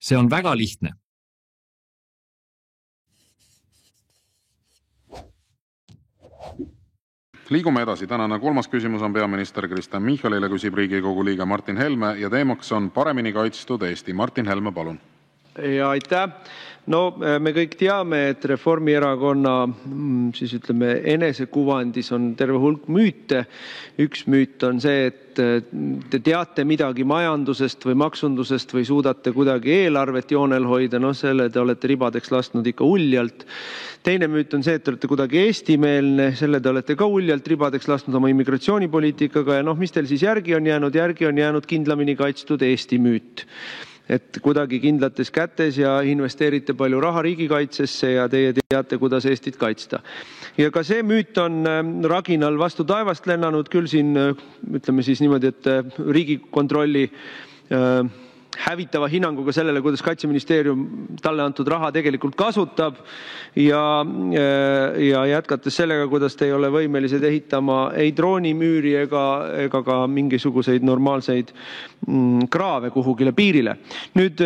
See on väga lihtne. Liigume edasi. Tänane kolmas küsimus on peaminister Kristen Michalile, küsib Riigikogu liige Martin Helme ja teemaks on paremini kaitstud Eesti. Martin Helme, palun. Ja aitäh. No me kõik teame, et Reformierakonna siis ütleme enesekuvandis on terve hulk müüte. Üks müüt on see, et te teate midagi majandusest või maksundusest või suudate kuidagi eelarvet joonel hoida. No selle te olete ribadeks lasknud ikka uljalt. Teine müüt on see, et te olete kuidagi eestimeelne. Selle te olete ka uljalt ribadeks lasknud oma immigratsioonipoliitikaga. Ja mis teil siis järgi on jäänud? Järgi on jäänud kindlamini kaitstud Eesti müüt. Et kuidagi kindlates kätes ja investeerite palju raha riigikaitsesse ja teie teate, kuidas Eestit kaitsta. Ja ka see müüt on raginal vastu taevast lennanud, küll siin ütleme siis niimoodi, et Riigikontrolli hävitava hinnanguga sellele, kuidas Kaitseministeerium talle antud raha tegelikult kasutab ja jätkates sellega, kuidas te ei ole võimelised ehitama ei droonimüüri ega ka mingisuguseid normaalseid kraave kuhugile piirile. Nüüd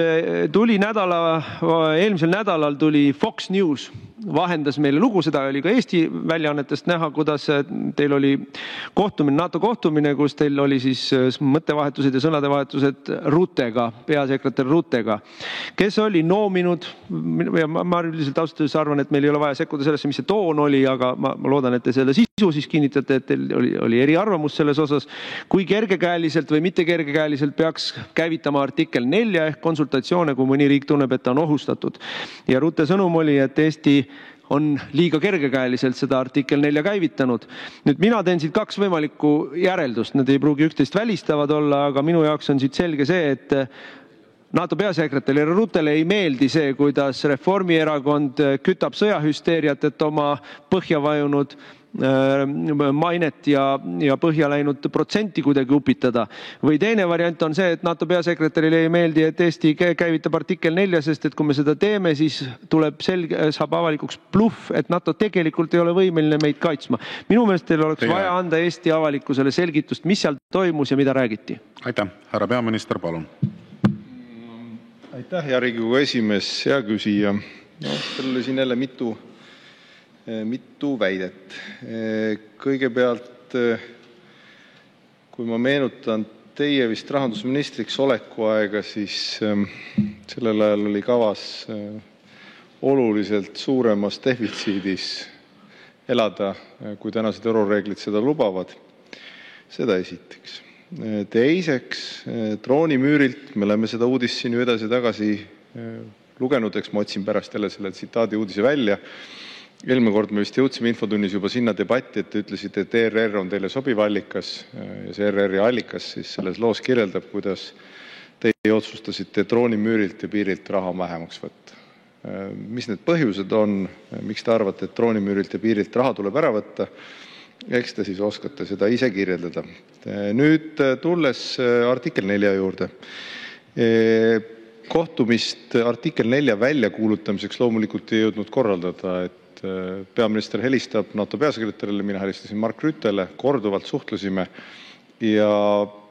tuli eelmisel nädalal tuli Fox News, vahendas meile lugu, seda oli ka Eesti väljaannetest näha, kuidas teil oli kohtumine, NATO kohtumine, kus teil oli siis mõttevahetused ja sõnadevahetused Ruttega, peasekretär Ruttega, kes oli noominud, ja ma üldiselt ausalt arvan, et meil ei ole vaja sekkuda sellesse, mis see toon oli, aga ma loodan, et te selle sisu siis kinnitate, et teil oli eriarvamus selles osas, kui kergekäeliselt või mitte kergekäeliselt peaks käivitama artikkel 4 ehk konsultatsioone, kui mõni riik tunneb, et ta on ohustatud. Ja Rutte sõnum oli, et Eesti on liiga kergekäeliselt seda artikkel 4 käivitanud. Nüüd mina teen siit kaks võimalikku järeldust, need ei pruugi üksteist välistavad olla, aga minu jaoks on siit selge see, et NATO peasekretärile Ruttele ei meeldi see, kuidas Reformierakond kütab sõjahüsteeriat, et oma põhja vajunud mainet ja põhja läinud protsenti kuidagi upitada. Või teine variant on see, et NATO peasekretärile ei meeldi, et Eesti käivitab artikkel 4, sest et kui me seda teeme, siis saab avalikuks bluff, et NATO tegelikult ei ole võimeline meid kaitsma. Minu meelest teil oleks vaja anda Eesti avalikkusele selgitust, mis seal toimus ja mida räägiti. Aitäh. Härra peaminister, palun. Aitäh, hea Riigikogu esimees, hea küsija. Teil oli siin jälle mitu väidet. Kõigepealt, kui ma meenutan teie vist rahandusministriks oleku aega, siis sellel ajal oli kavas oluliselt suuremas defitsiidis elada, kui tänased euroreeglid seda lubavad. Seda esiteks. Teiseks, droonimüürilt, me oleme seda uudist siin ju edasi tagasi lugenud, eks ma otsin pärast jälle selle tsitaadi uudise välja. Eelmine kord me vist jõudsime infotunnis juba sinna debatti, et te ütlesite, et ERR on teile sobiv allikas ja see ERR-i allikas siis selles loos kirjeldab, kuidas teie otsustasite droonimüürilt ja piirilt raha vähemaks võtta. Mis need põhjused on, miks te arvate, et droonimüürilt ja piirilt raha tuleb ära võtta? Eks te siis oskate seda ise kirjeldada. Nüüd tulles artikkel 4 juurde. Kohtumist artikkel 4 väljakuulutamiseks loomulikult ei jõudnud korraldada, et peaminister helistab NATO peasekretärile, mina helistasin Mark Rüttele, korduvalt suhtlesime ja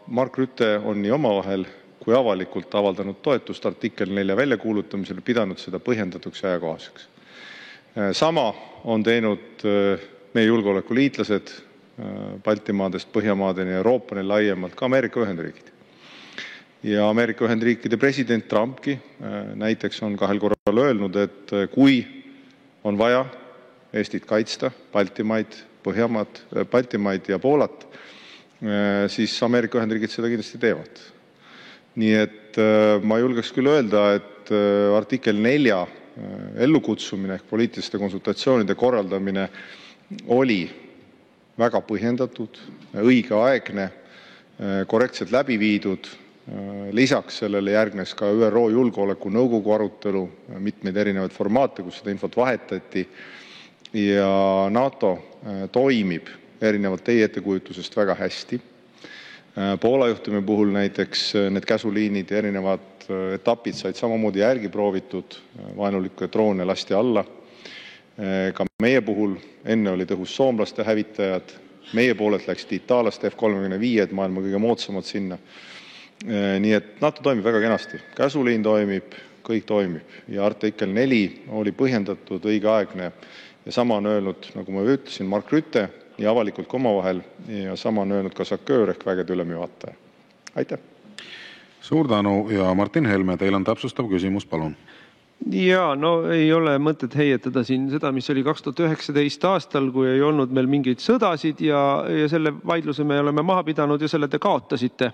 Mark Rütte on nii omavahel kui avalikult avaldanud toetust artikkel 4 väljakuulutamisele, pidanud seda põhjendatuks ja ajakohaseks. Sama on teinud meie julgeolekuliitlased Baltimaadest, Põhjamaadeni ja Euroopani laiemalt, ka Ameerika Ühendriigid. Ja Ameerika Ühendriikide president Trumpki näiteks on 2 korral öelnud, et kui on vaja Eestit kaitsta, Baltimaid, Põhjamaad, Baltimaid ja Poolat, siis Ameerika Ühendriigid seda kindlasti teevad. Nii et ma julgeks küll öelda, et artikkel 4 ellukutsumine ehk poliitiliste konsultatsioonide korraldamine oli väga põhjendatud, õigeaegne, korrektselt läbi viidud. Lisaks sellele järgnes ka ÜRO Julgeolekunõukogu arutelu, mitmeid erinevaid formaate, kus seda infot vahetati ja NATO toimib erinevalt teie ettekujutusest väga hästi. Poola juhtumi puhul näiteks need käsuliinid ja erinevad etapid said samamoodi järgi proovitud, vaenulikke droone lasti alla. Ka meie puhul enne oli tõhus soomlaste hävitajad, meie poolelt läksid itaalaste F-35, maailma kõige moodsamad sinna. Nii et NATO toimib väga kenasti. Käsuliin toimib, kõik toimib. Ja artikkel 4 oli põhjendatud, õigeaegne. Ja sama on öelnud, nagu ma ütlesin, Mark Rutte ja avalikult ka omavahel. Ja sama on öelnud ka SACEUR ehk vägede ülemjuhataja. Aitäh! Suur tänu ja Martin Helme, teil on täpsustav küsimus, palun. Jaa, no ei ole mõtet heietada siin seda, mis oli 2019 aastal, kui ei olnud meil mingeid sõdasid ja selle vaidluse me oleme maha pidanud ja selle te kaotasite.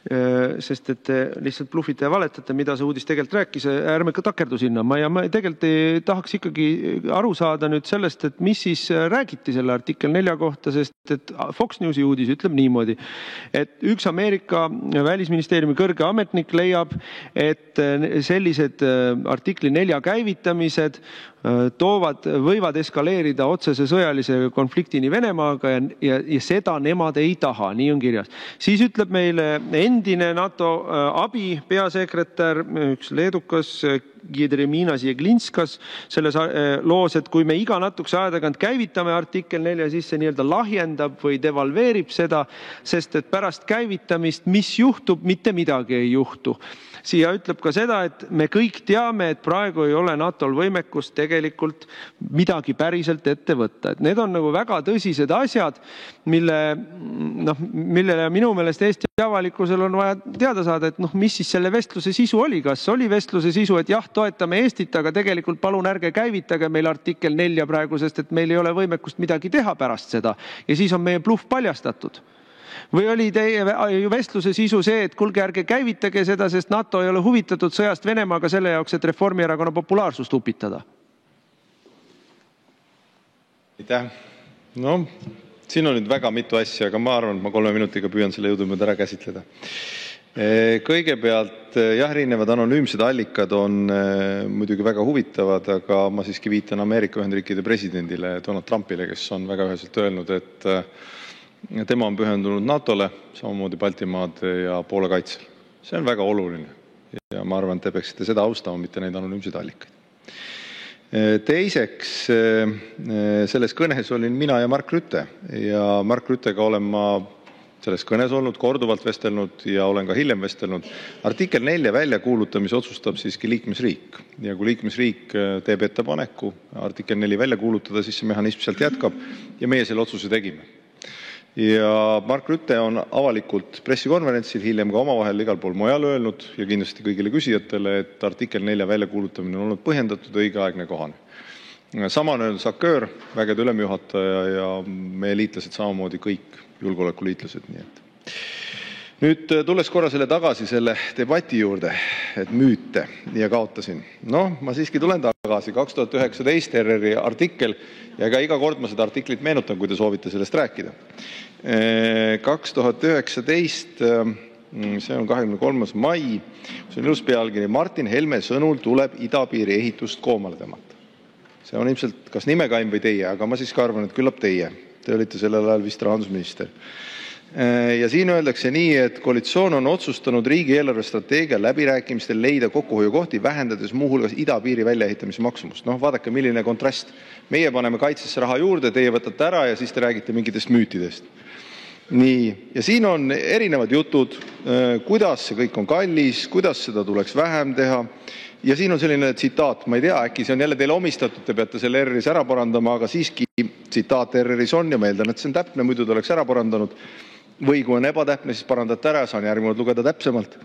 Sest et te lihtsalt bluffite ja valetate, mida see uudis tegelikult rääkis. Ärme ka takerdu sinna. Ma tegelikult tahaks ikkagi aru saada nüüd sellest, et mis siis räägiti selle artikkel 4 kohta, sest et Fox Newsi uudis ütleb niimoodi, et üks Ameerika välisministeeriumi kõrge ametnik leiab, et sellised artikli 4 käivitamised võivad eskaleerida otsese sõjalise konfliktini Venemaaga ja seda nemad ei taha, nii on kirjas. Siis ütleb meile endine NATO abi peasekretär, üks leedukas Giedriminas Jeglinskas selles loos, et kui me iga natukese aja tagant käivitame artikkel 4, siis see nii-öelda lahjendab või devalveerib seda, sest et pärast käivitamist, mis juhtub, mitte midagi ei juhtu. Siia ütleb ka seda, et me kõik teame, et praegu ei ole NATOl võimekust tegelikult midagi päriselt ette võtta. Et need on nagu väga tõsised asjad, millele minu meelest Eesti avalikkusel on vaja teada saada, et mis siis selle vestluse sisu oli. Kas oli vestluse sisu, et jah, toetame Eestit, aga tegelikult palun ärge käivitage meil artikkel 4 praegu, sest et meil ei ole võimekust midagi teha pärast seda. Ja siis on meie bluff paljastatud. Või oli teie vestluse sisu see, et kuulge, ärge käivitage seda, sest NATO ei ole huvitatud sõjast Venemaaga selle jaoks, et Reformierakonna populaarsust upitada? Aitäh. No, siin on nüüd väga mitu asja, aga ma arvan, et ma 3 minutiga püüan selle jõudumööda ära käsitleda. Kõigepealt, jah, erinevad anonüümsed allikad on muidugi väga huvitavad, aga ma siiski viitan Ameerika Ühendriikide presidendile Donald Trumpile, kes on väga üheselt öelnud, et tema on pühendunud NATO-le, samamoodi Baltimaade ja Poola kaitsel. See on väga oluline ja ma arvan, et te peaksite seda austama, mitte neid anonüümseid allikaid. Teiseks, selles kõnes olin mina ja Mark Rutte ja Mark Ruttega olen ma selles kõnes olnud, korduvalt vestelnud ja olen ka hiljem vestelnud. Artikkel 4 väljakuulutamise otsustab siiski liikmesriik ja kui liikmesriik teeb ettepaneku artikkel 4 välja kuulutada, siis see mehhanism sealt jätkab ja meie selle otsuse tegime. Ja Mark Rutte on avalikult pressikonverentsil, hiljem ka omavahel igal pool mujal öelnud ja kindlasti kõigile küsijatele, et artikkel 4 väljakuulutamine on olnud põhjendatud, õigeaegne, kohane. Sama on öelnud SACEUR, vägede ülemjuhataja ja meie liitlased samamoodi kõik julgeolekuliitlased. Nii et. Nüüd tulles korra tagasi selle debati juurde, et müüte ja kaotasin. Ma siiski tulen tagasi. 2019 RRi artikkel ja ka iga kord ma seda artiklit meenutan, kui te soovite sellest rääkida. 2019, see on 23. mai, see on ilus pealkiri. Martin Helme sõnul tuleb idapiiri ehitust koomale tõmmata. See on ilmselt kas nimekaim või teie, aga ma siiski arvan, et küllap teie. Te olite sellel ajal vist rahandusminister. Ja siin öeldakse nii, et koalitsioon on otsustanud riigieelarve strateegia läbirääkimistel leida kokkuhoiukohti, vähendades muuhulgas idapiiri väljaehitamise maksumust. Vaadake, milline kontrast. Meie paneme kaitsesse raha juurde, teie võtate ära ja siis te räägite mingitest müütidest. Nii, ja siin on erinevad jutud, kuidas see kõik on kallis, kuidas seda tuleks vähem teha. Ja siin on selline tsitaat, ma ei tea, äkki see on jälle teile omistatud, te peate selle RRis ära parandama, aga siiski tsitaat RRis on ja meeldan, et see on täpne, muidu te oleks ära parandanud. Või kui on ebatäpne, siis parandate ära, saan järgmine lugeda täpsemalt.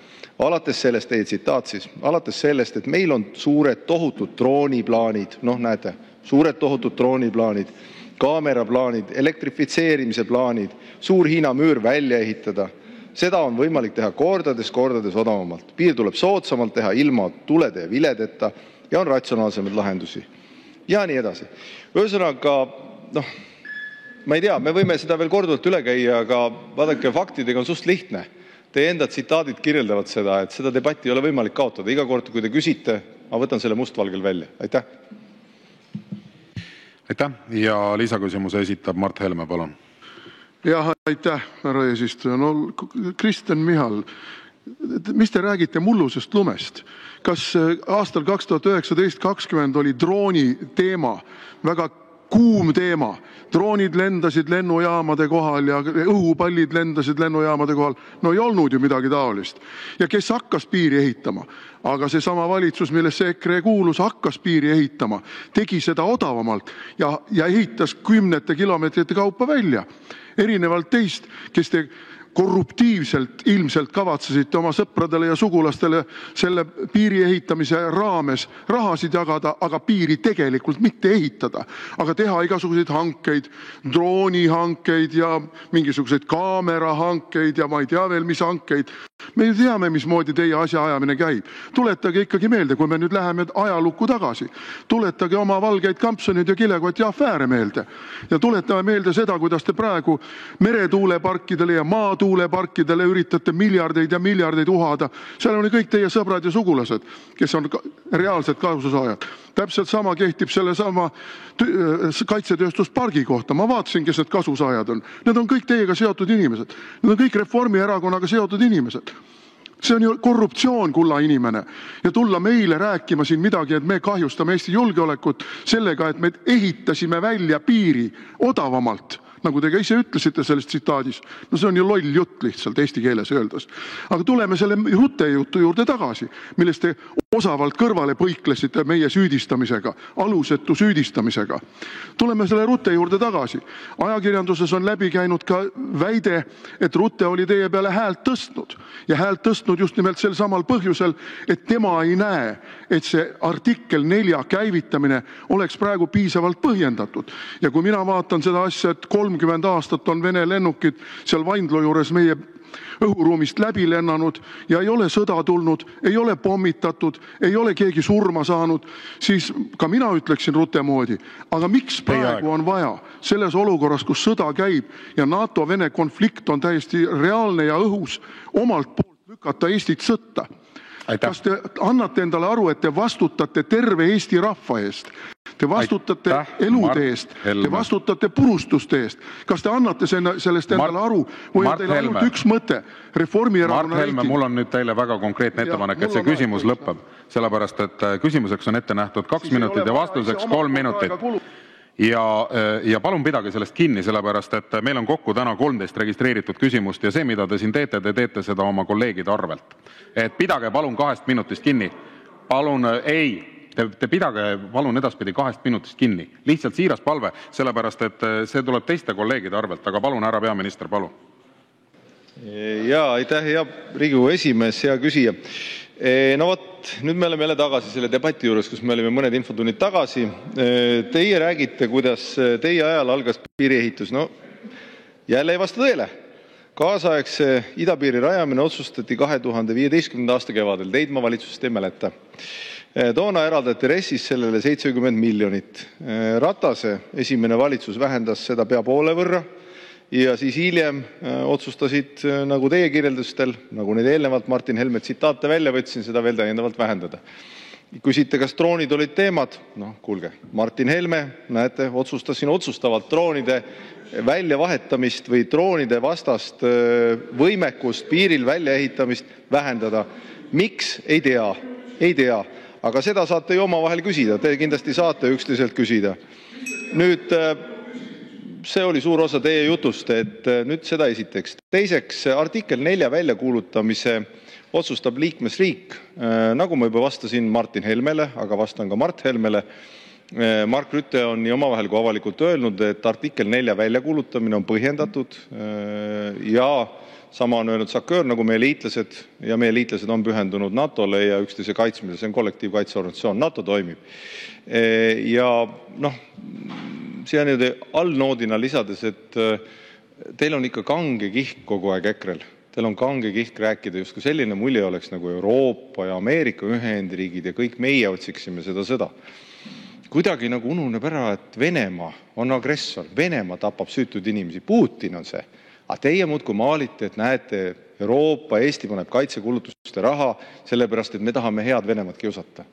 Alates sellest, teie tsitaat siis, alates sellest, et meil on suured tohutud drooniplaanid, näete, suured tohutud drooniplaanid, kaameraplaanid, elektrifitseerimise plaanid, suur Hiina müür välja ehitada. Seda on võimalik teha kordades odavamalt. Piir tuleb soodsamalt teha ilma tulede ja viledeta ja on ratsionaalsemaid lahendusi. Ja nii edasi. Ühesõnaga, ma ei tea, me võime seda veel korduvalt üle käia, aga vaadake, faktidega on suht lihtne. Teie enda tsitaadid kirjeldavad seda, et seda debatti ei ole võimalik kaotada. Iga kord, kui te küsite, ma võtan selle mustvalgel välja. Aitäh! Aitäh! Ja lisaküsimuse esitab Mart Helme, palun. Jah, aitäh, härra eesistuja. Kristen Michal, mis te räägite mullusest lumest? Kas aastal 2019-2020 oli drooni teema väga kuum teema. Droonid lendasid lennujaamade kohal ja õhupallid lendasid lennujaamade kohal. No ei olnud ju midagi taolist. Ja kes hakkas piiri ehitama? Aga seesama valitsus, millesse EKRE kuulus, hakkas piiri ehitama, tegi seda odavamalt ja ehitas 10 kilomeetrite kaupa välja. Erinevalt teist, kes te korruptiivselt ilmselt kavatsesite oma sõpradele ja sugulastele selle piiri ehitamise raames rahasid jagada, aga piiri tegelikult mitte ehitada, aga teha igasuguseid hankeid, droonihankeid ja mingisuguseid kaamerahankeid ja ma ei tea veel mis hankeid. Me teame, mismoodi teie asjaajamine käib. Tuletage ikkagi meelde, kui me nüüd läheme ajalukku tagasi. Tuletage oma valgeid kampsunid ja kilekoti afääre meelde. Ja tuletame meelde seda, kuidas te praegu meretuuleparkidele ja maatuuleparkidele üritate miljardeid ja miljardeid uhada. Seal on kõik teie sõbrad ja sugulased, kes on reaalsed kasusaajad. Täpselt sama kehtib selle sama kaitsetööstuspargi kohta. Ma vaatasin, kes need kasusaajad on. Need on kõik teiega seotud inimesed. Need on kõik Reformierakonnaga seotud inimesed. See on ju korruptsioon, kulla inimene. Ja tulla meile rääkima siin midagi, et me kahjustame Eesti julgeolekut sellega, et me ehitasime välja piiri odavamalt, nagu te ka ise ütlesite selles tsitaadis. No see on ju loll jutt lihtsalt eesti keeles öeldes. Aga tuleme selle Rutte jutu juurde tagasi, millest te osavalt kõrvale põiklesite meie süüdistamisega, alusetu süüdistamisega. Tuleme selle Rutte juurde tagasi. Ajakirjanduses on läbi käinud ka väide, et Rutte oli teie peale häält tõstnud. Ja häält tõstnud just nimelt sel samal põhjusel, et tema ei näe, et see artikkel 4 käivitamine oleks praegu piisavalt põhjendatud. Ja kui mina vaatan seda asja, et 30 aastat on Vene lennukid seal Vaindlo juures meie õhuruumist läbi lennanud ja ei ole sõda tulnud, ei ole pommitatud, ei ole keegi surma saanud, siis ka mina ütleksin Rutte moodi. Aga miks praegu on vaja selles olukorras, kus sõda käib ja NATO-Vene konflikt on täiesti reaalne ja õhus, omalt poolt lükata Eestit sõtta? Aitäh. Kas te annate endale aru, et te vastutate terve Eesti rahva eest? Te vastutate elude eest, te vastutate purustuste eest. Kas te annate sellest endale aru või on teil ainult üks mõte? Mart Helme, mul on nüüd teile väga konkreetne ettepanek, et see küsimus lõpeb. Sellepärast, et küsimuseks on ette nähtud 2 minutit ja vastuseks 3 minutit. Ja palun pidage sellest kinni, sellepärast, et meil on kokku täna 13 registreeritud küsimust ja see, mida te siin teete, te teete seda oma kolleegide arvelt. Et pidage palun 2 minutist kinni. Palun, te pidage palun edaspidi 2 minutist kinni. Lihtsalt siiras palve, sellepärast, et see tuleb teiste kolleegide arvelt, aga palun, härra peaminister, palun. Jaa, aitäh, hea Riigikogu esimees, hea küsija. No vot, nüüd me oleme jälle tagasi selle debati juures, kus me olime mõned infotunnid tagasi. Teie räägite, kuidas teie ajal algas piiriehitus. No jälle ei vasta tõele. Kaasaegse idapiiri rajamine otsustati 2015. aasta kevadel. Teid ma valitsusest ei mäleta. Toona eraldati RES-is sellele 70 miljonit. Ratase esimene valitsus vähendas seda pea poole võrra ja siis hiljem otsustasid, nagu teie kirjeldustel, nagu need eelnevalt Martin Helme tsitaate välja võtsin, seda veel täiendavalt vähendada. Küsite, kas droonid olid teemad? No kuulge, Martin Helme, näete, otsustasin otsustavalt droonide väljavahetamist või droonide vastast võimekust piiril väljaehitamist vähendada. Miks? Ei tea. Aga seda saate ju omavahel küsida. Te kindlasti saate üksteiselt küsida. Nüüd, see oli suur osa teie jutust, et nüüd seda esiteks. Teiseks, artikkel 4 väljakuulutamise otsustab liikmesriik. Nagu ma juba vastasin Martin Helmele, aga vastan ka Mart Helmele. Mark Rütte on nii omavahel kui avalikult öelnud, et artikkel 4 väljakuulutamine on põhjendatud ja sama on öelnud SACEUR, nagu meie liitlased ja meie liitlased on pühendunud NATO-le ja üksteise kaitsmisele. See on kollektiivkaitseorganisatsioon, NATO toimib. Ja siia nüüd allnoodina lisades, et teil on ikka kange kihk kogu aeg EKRE-l. Teil on kange kihk rääkida, just kui selline mulje oleks nagu Euroopa ja Ameerika Ühendriigid ja kõik meie otsiksime seda sõda. Kuidagi nagu ununeb ära, et Venemaa on agressor. Venemaa tapab süütuid inimesi. Putin on see. Aga teie muudkui maalite, et näete, Euroopa, Eesti paneb kaitsekulutuste raha, sellepärast, et me tahame head Venemaad kiusata.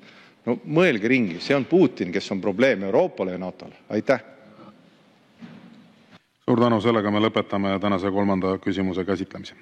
No mõelge ringi, see on Putin, kes on probleem Euroopale ja NATO-le. Aitäh! Suur tänu, sellega me lõpetame tänase 3. küsimuse käsitlemise.